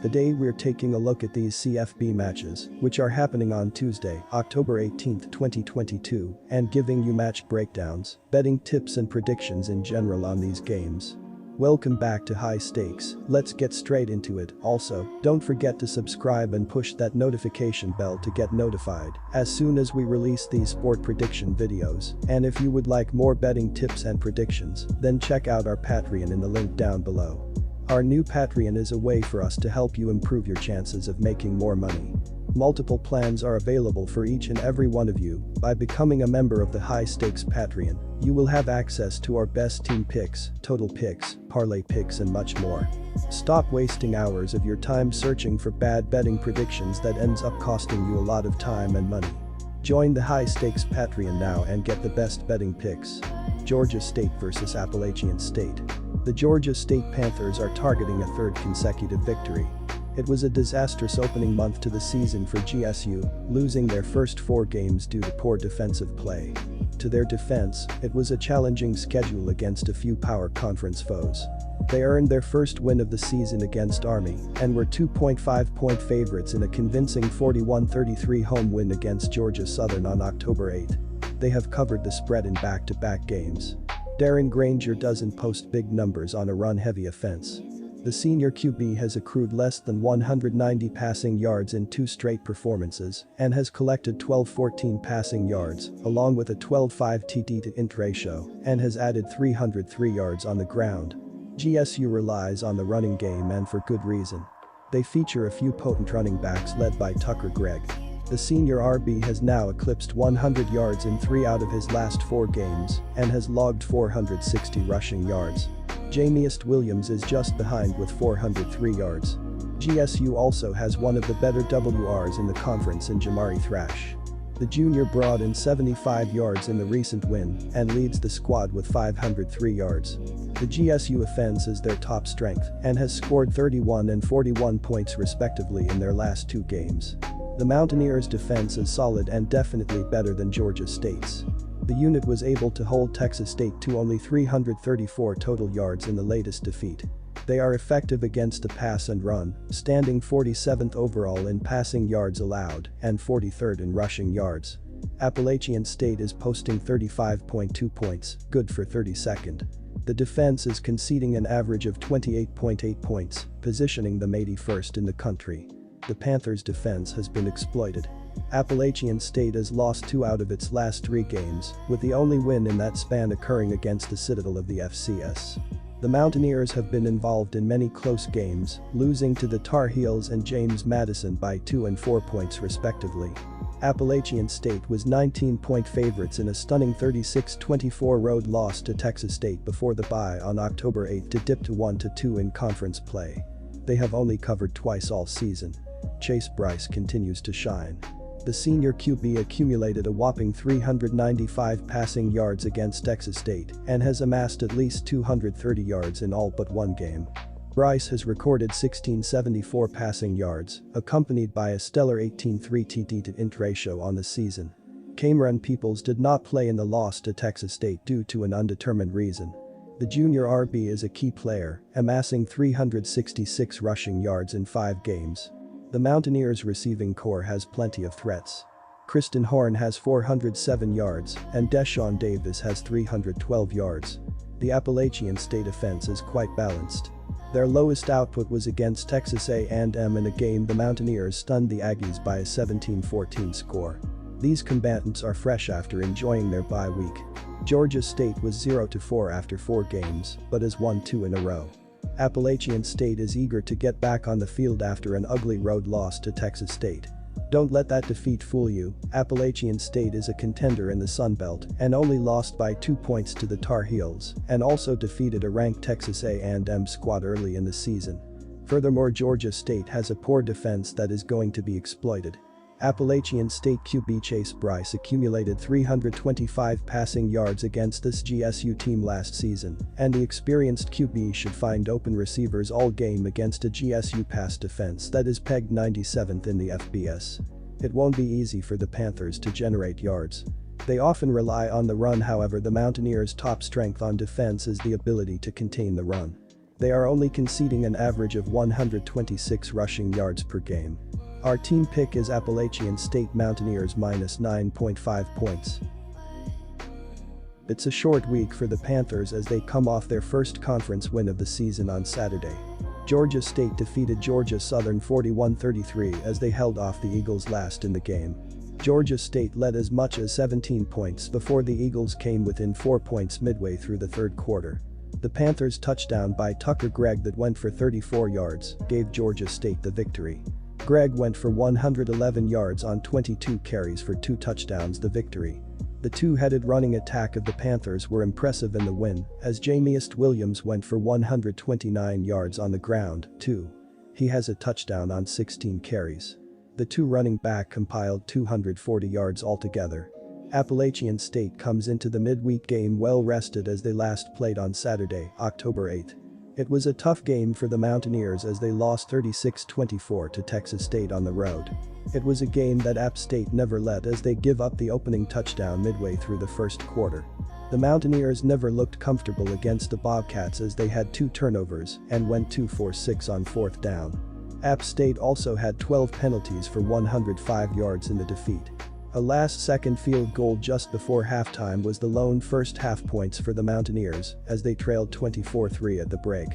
Today we're taking a look at these CFB matches, which are happening on Tuesday, October 18, 2022, and giving you match breakdowns, betting tips and predictions in general on these games. Welcome back to High Stakes, let's get straight into it. Also, don't forget to subscribe and push that notification bell to get notified as soon as we release these sport prediction videos. And if you would like more betting tips and predictions, then check out our Patreon in the link down below. Our new Patreon is a way for us to help you improve your chances of making more money. Multiple plans are available for each and every one of you. By becoming a member of the High Stakes Patreon, you will have access to our best team picks, total picks, parlay picks and much more. Stop wasting hours of your time searching for bad betting predictions that ends up costing you a lot of time and money. Join the High Stakes Patreon now and get the best betting picks. Georgia State vs Appalachian State. The Georgia State Panthers are targeting a third consecutive victory. It was a disastrous opening month to the season for GSU, losing their first 4 games due to poor defensive play. To their defense, it was a challenging schedule against a few power conference foes. They earned their first win of the season against Army and were 2.5-point favorites in a convincing 41-33 home win against Georgia Southern on October 8. They have covered the spread in back-to-back games. Darren Granger doesn't post big numbers on a run-heavy offense. The senior QB has accrued less than 190 passing yards in 2 straight performances and has collected 12-14 passing yards, along with a 12-5 TD to int ratio, and has added 303 yards on the ground. GSU relies on the running game and for good reason. They feature a few potent running backs led by Tucker Gregg. The senior RB has now eclipsed 100 yards in 3 out of his last 4 games and has logged 460 rushing yards. Jamiest Williams is just behind with 403 yards. GSU also has one of the better WRs in the conference in Jamari Thrash. The junior brought in 75 yards in the recent win and leads the squad with 503 yards. The GSU offense is their top strength and has scored 31 and 41 points respectively in their last 2 games. The Mountaineers' defense is solid and definitely better than Georgia State's. The unit was able to hold Texas State to only 334 total yards in the latest defeat. They are effective against the pass and run, standing 47th overall in passing yards allowed and 43rd in rushing yards. Appalachian State is posting 35.2 points, good for 32nd. The defense is conceding an average of 28.8 points, positioning them 81st in the country. The Panthers' defense has been exploited. Appalachian State has lost 2 out of its last 3 games, with the only win in that span occurring against the Citadel of the FCS. The Mountaineers have been involved in many close games, losing to the Tar Heels and James Madison by 2 and 4 points respectively. Appalachian State was 19-point favorites in a stunning 36-24 road loss to Texas State before the bye on October 8 to dip to 1-2 in conference play. They have only covered twice all season. Chase Bryce continues to shine. The senior QB accumulated a whopping 395 passing yards against Texas State and has amassed at least 230 yards in all but 1 game. Bryce has recorded 1674 passing yards, accompanied by a stellar 18.3 TD to int ratio on the season. Cameron Peoples did not play in the loss to Texas State due to an undetermined reason. The junior RB is a key player, amassing 366 rushing yards in 5 games. The Mountaineers' receiving core has plenty of threats. Kristen Horn has 407 yards and Deshaun Davis has 312 yards. The Appalachian State offense is quite balanced. Their lowest output was against Texas A&M in a game the Mountaineers stunned the Aggies by a 17-14 score. These combatants are fresh after enjoying their bye week. Georgia State was 0-4 after 4 games, but has won 2 in a row. Appalachian State is eager to get back on the field after an ugly road loss to Texas State. Don't let that defeat fool you. Appalachian State is a contender in the Sun Belt and only lost by 2 points to the Tar Heels and also defeated a ranked Texas A&M squad early in the season. Furthermore, Georgia State has a poor defense that is going to be exploited. Appalachian State QB Chase Bryce accumulated 325 passing yards against this GSU team last season, and the experienced QB should find open receivers all game against a GSU pass defense that is pegged 97th in the FBS. It won't be easy for the Panthers to generate yards. They often rely on the run, however the Mountaineers' top strength on defense is the ability to contain the run. They are only conceding an average of 126 rushing yards per game. Our team pick is Appalachian State Mountaineers minus 9.5 points. It's a short week for the Panthers as they come off their first conference win of the season on Saturday. Georgia State defeated Georgia Southern 41-33 as they held off the Eagles last in the game. Georgia State led as much as 17 points before the Eagles came within 4 points midway through the third quarter. The Panthers' touchdown by Tucker Gregg that went for 34 yards gave Georgia State the victory. Gregg went for 111 yards on 22 carries for 2 touchdowns, the victory. The two-headed running attack of the Panthers were impressive in the win, as Jamiest Williams went for 129 yards on the ground, too. He has a touchdown on 16 carries. The two running back compiled 240 yards altogether. Appalachian State comes into the midweek game well rested as they last played on Saturday, October 8. It was a tough game for the Mountaineers as they lost 36-24 to Texas State on the road. It was a game that App State never led as they give up the opening touchdown midway through the first quarter. The Mountaineers never looked comfortable against the Bobcats as they had 2 turnovers and went 2 for 6 on 4th down. App State also had 12 penalties for 105 yards in the defeat. A last-second field goal just before halftime was the lone first-half points for the Mountaineers as they trailed 24-3 at the break.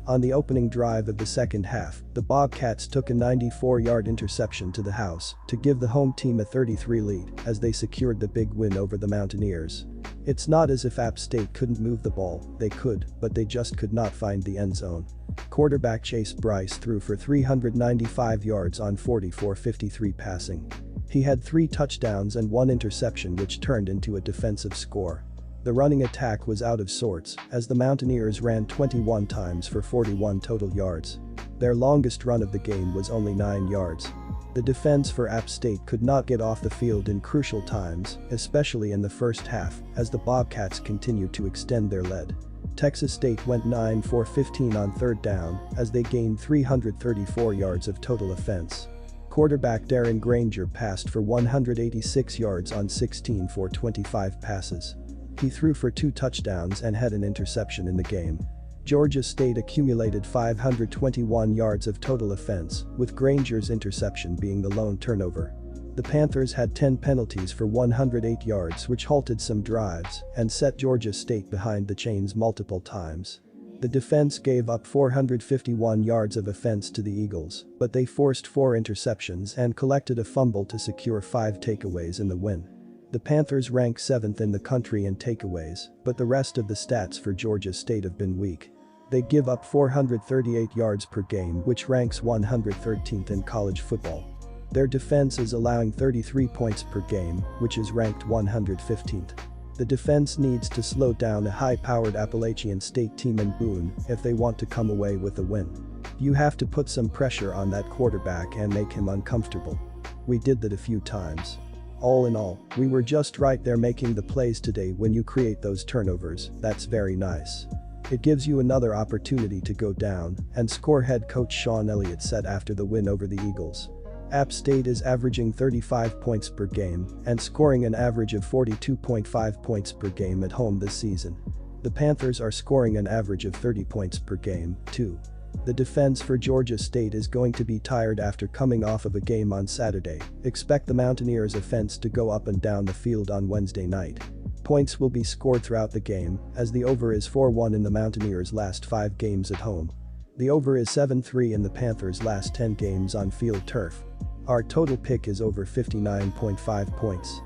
On the opening drive of the second half, the Bobcats took a 94-yard interception to the house to give the home team a 33 lead as they secured the big win over the Mountaineers. It's not as if App State couldn't move the ball, they could, but they just could not find the end zone. Quarterback Chase Bryce threw for 395 yards on 40 for 53 passing. He had 3 touchdowns and 1 interception which turned into a defensive score. The running attack was out of sorts as the Mountaineers ran 21 times for 41 total yards. Their longest run of the game was only 9 yards. The defense for App State could not get off the field in crucial times, especially in the first half, as the Bobcats continued to extend their lead. Texas State went 9 for 15 on 3rd down as they gained 334 yards of total offense. Quarterback Darren Granger passed for 186 yards on 16 for 25 passes. He threw for 2 touchdowns and had an interception in the game. Georgia State accumulated 521 yards of total offense, with Granger's interception being the lone turnover. The Panthers had 10 penalties for 108 yards which halted some drives and set Georgia State behind the chains multiple times. The defense gave up 451 yards of offense to the Eagles, but they forced 4 interceptions and collected a fumble to secure 5 takeaways in the win. The Panthers rank 7th in the country in takeaways, but the rest of the stats for Georgia State have been weak. They give up 438 yards per game which ranks 113th in college football. Their defense is allowing 33 points per game, which is ranked 115th. The defense needs to slow down a high-powered Appalachian State team in Boone if they want to come away with a win. You have to put some pressure on that quarterback and make him uncomfortable. We did that a few times. All in all, we were just right there making the plays today. When you create those turnovers, that's very nice. It gives you another opportunity to go down and score, head coach Sean Elliott said after the win over the Eagles. App State is averaging 35 points per game and scoring an average of 42.5 points per game at home this season. The Panthers are scoring an average of 30 points per game, too. The defense for Georgia State is going to be tired after coming off of a game on Saturday. Expect the Mountaineers' offense to go up and down the field on Wednesday night. Points will be scored throughout the game, as the over is 4-1 in the Mountaineers' last 5 games at home. The over is 7-3 in the Panthers' last 10 games on field turf. Our total pick is over 59.5 points.